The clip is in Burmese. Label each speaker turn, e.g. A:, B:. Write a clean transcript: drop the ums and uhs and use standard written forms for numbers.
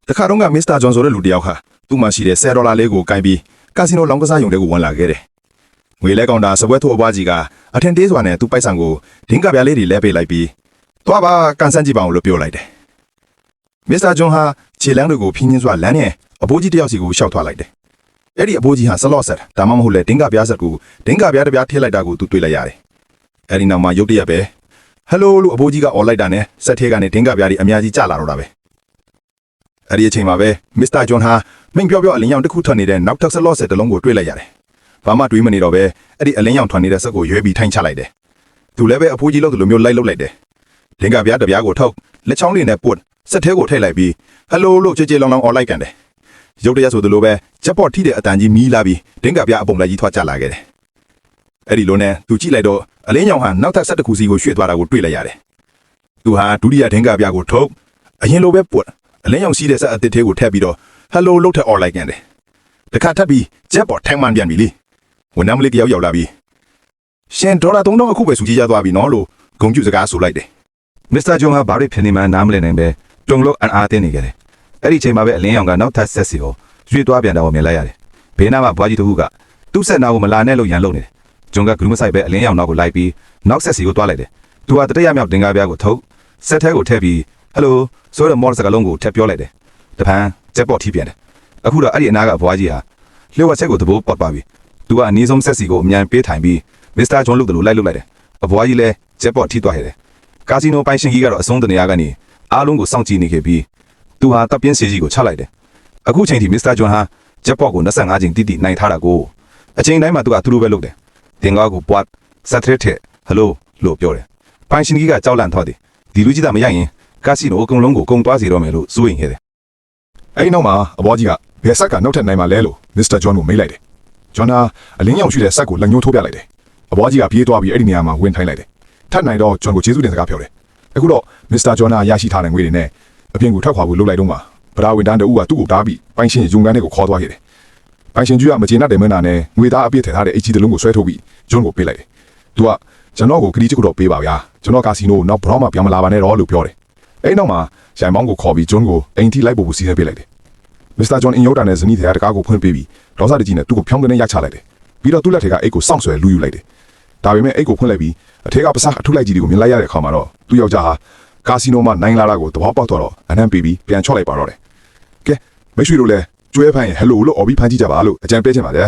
A: တခါတော့ကမစ္စတာဂျွန်ဆိုတဲ့လူတယောက်ဟာသူ့မှာရှိတဲ့$10လေးကိုကင်ပြီးကာစီနိုလောင်းကစားရုံတွေကိုဝင်လာခဲ့တယ်ငွေလဲကောင်တာစပွဲထိုးအပွားကြီးကအထင်သေးစွာနဲ့သူ့ပိုက်ဆံကိုဒင်းကပြားလေးတွေလဲပေးလိုက်ပြီးသွားပါကန်ဆန်းကြည့်ပါအောင်လို့ပြောလိုက်တယ်မစ္စတာဂျွန်ဟာခြေလမ်းတွေကိုဖြင်းချင်းစွာလမ်းနဲ့အဘိုးကြီးတယောက်စီကိုရှောက်ထွက်လိုက်တယ်အဲ့ဒီအဘိုးကြီးဟာဆလော့ဆက်ဒါမှမဟုတ်လေဒင်းကပြားဆက်ကိုဒင်းကပြားတစ်ပြားထည့်လိုက်တာကိုသူတွေ့လိုက်ရတယ်အဲ့ဒီနောက်မှာရုတ်တရက်ပဲဟယ်လိုလို့အဘိုးကြီးကအော်လိုက်တာနဲ့ဆက်ထဲကနေဒင်းကပြားတွေအများကြီးကျလာတော့တာပဲအဲ့ဒီအချိန်မှာပဲမစ္စတာဂျွန်ဟာမိန်ပြောအလင်းရောင်တစ်ခုထွက်နေတဲ့နောက်ထပ်ဆလော့ဆက်တစ်လုံးကိုတွေ့လိုက်ရတယ်ဘာမှတွေးမနေတော့ပဲအဲ့ဒီအလင်းရောင်ထွက်နေတဲ့ဆက်ကိုရွေးပြီးထိုင်ချလိုက်တယ်သူလည်းပဲအဖိုးကြီးလို့သူလိုမျိုးလိုက်လုပ်လိုက်တယ်ဒင်းကပြားတစ်ပြားကိုထုတ်လက်ချောင်းလေးနဲ့ပုတ်ဆက်ထဲကိုထည့်လိုက်ပြီးဟယ်လိုလို့ကြည်လောင်လောင်အော်လိုက်ကန်တယ်ရုတ်တရက်ဆိုသလိုပဲချက်ပေါ်ထိတဲ့အတန်ကြီးမီးလာပြီးဒင်းကပြားအပုံလိုက်ကြီးထွက်ကျလာခဲ့တယ်အဲ့ဒီလိုနဲ့သူကြည့်လိုက်တော့အလင်းရောင်ဟာနောက်ထပ်ဆက်တစ်ခုစီကိုရွှေ့သွားတာကိုတွေ့လိုက်ရတယ်သူဟာဒုတိယဒင်းကပြားကိုထုတ်အရင်လိုပဲပုတ်အလင်းရောင်ရှိတဲ့ဆက်အသစ်သေးကိုထည့်ပြီးတော့ဟယ်လိုလို့ထည့်အော်လိုက်ကန်တယ်တခါထပ်ပြီးချက်ပေါ်ထိုင်မှန်ပြန်ပြီလေဝန်ထမ်းလေးတယောက်ရောက်လာပြီးရှင်ဒေါ်လာ3000အခုပဲစုကြည့်ရသွားပြီနော်လို့ဂုံပြူစကားဆိုလိုက်တယ်
B: မစ္စတာဂျွန်ဟာဘာတွေဖြစ်နေမှန်းနားမလည်နိုင်ပဲတုံလို့အားတင်းနေကြတယ်အဲ့ဒီချိန်မှာပဲအလင်းရောင်ကနောက်ထပ်ဆက်စီကိုရွှေ့သွားပြန်တော့မြင်လိုက်ရတယ်ဘေးနားမှာဘွားကြီးတစ်ခုကသူ့ဆက်နာကိုမလာနဲ့လို့ရန်လုပ်နေတယ်ဂျွန်ကဂရုမစိုက်ပဲအလင်းရောင်နောက်ကိုလိုက်ပြီးနောက်ဆက်စီကိုတွားလိုက်တယ်သူကတတိယမြောက်တင်ကားပြားကိုထုတ်ဆက်ထဲကိုထည့်ပြီးဟယ်လိုဆိုတဲ့မော်စကလုံးကိုထည့်ပြောလိုက်တယ်တပန်းချက်ပေါ်ထိပြန်တယ်အခုတော့အဲ့ဒီအနာကဘွားကြီးဟာလျှို့ဝှက်ချက်ကိုသဘောပေါက်ပါပြီသူကအနည်းဆုံးဆက်စီကိုအမြန်ပေးထိုင်ပြီးမစ္စတာဂျွန်လို့လိုက်လိုက်တယ်အဘွားကြီးလည်းချက်ပေါ်ထိသွားခဲ့တယ်ကာစီနိုပိုင်ရှင်ကြီးကတော့အဆုံးတနေရာကနေအားလုံးကိုစောင့်ကြည့်နေခဲ့ပြီးသူဟာတပ်ပြင်းစီကြီးကိုချလိုက်တယ်အခုချိန်ထိမစ္စတာဂျွန်ဟာချက်ပေါ်ကို25ချိန်တိတိနိုင်ထားတာကိုအချိန်တိုင်းမှာသူကသူ့လိုပဲလုပ်တယ်တင်ကားကိုပွားဆက်ထရက်ထက်ဟယ်လိုလို့ပြောတယ်ပိုင်ရှင်ကြီးကကြောက်လန့်သွားတယ်ဒီလူကြီးသားမရရင်ကာစီနိုအကုန်လုံးကိုကုန်သွားစေတော့မယ်လို့စိုးရင်ခဲ့တယ်
A: အဲ့ဒီနောက်မှာအဘွားကြီးကဘယ်ဆက်ကနောက်ထပ်နိုင်မှလဲလို့မစ္စတာဂျွန်ကိုမေးလိုက်တယ်ဂျွန်ဟာအလင်းရောင်ရှိတဲ့ဆက်ကိုလက်ညှိုးထိုးပြလိုက်တယ်အဘွားကြီးကပြေးသွားပြီးအဲ့ဒီနေရာမှာဝင်ထိုင်လိုက်တယ်ထပ်နိုင်တော့ဂျွန်ကိုကျေးဇူးတင်စကားပြောတယ်အခုတော့မစ္စတာဂျွန်ဟာရရှိထားတဲ့ငွေတွေနဲ့အပြင်ကိုထွက်ခွာဖို့လုပ်လိုက်တော့မှဗဒါဝန်တန်းတူကသူ့ကိုတားပြီးပိုင်ရှင်ယုံကန်းတွေကိုခေါ်သွားခဲ့တယ်ပိုင်ရှင်ကြီးကမကျေနပ်တယ်မင်းနာနဲ့ငွေသားအပြည့်ထည့်ထားတဲ့ HG တလုံးကိုဆွဲထုတ်ပြီးဂျွန်ကိုပေးလိုက်တယ်သူကကျွန်တော်ကိုကတိချက်ကိုတော့ပေးပါဗျာကျွန်တော်ကာစီနိုနောက်ဘရောမှပြောင်းမလာပါနဲ့တော့လို့ပြောတယ်အဲ့နောက်မှာရိုင်မောင်းကိုခေါ်ပြီးဂျွန်ကိုအိမ်ထိလိုက်ဖို့စီစဉ်ပေးလိုက်တယ်မစ္စတာဂျွန်အင်ယောတာနဲ့ဇနီးတဲ့တကားကိုဖွင့်ပေးပြီးဒေါသတကြီးနဲ့သူ့ကိုဖြောင်းကနေရချလိုက်တယ်ပြီးတော့သူ့လက်ထဲကအိတ်ကိုစောင့်ဆွဲလူယူလိုက်တယ်ဒါပေမဲ့အိတ်ကိုဖွင့်လိုက်ပြီးအထက်ကပစားအထုလိုက်ကြီးတွေကိုမြင်လိုက်ရတဲ့အခါမှာတော့သူ့ယောက်ျားဟာကာစီနိုမှာနိုင်လာတာကိုသဘောပေါက်တော့အနမ်းပေးပြီးပြန်ချော့လိုက်ပါတော့တယ်ကဲမိတ်ဆွေတို့လည်းကျွဲဖန်ရဲ့ဟယ်လိုလို့အော်ပြီးဖန်ကြည့်ကြပါလို့အကြံပေးချင်ပါတယ်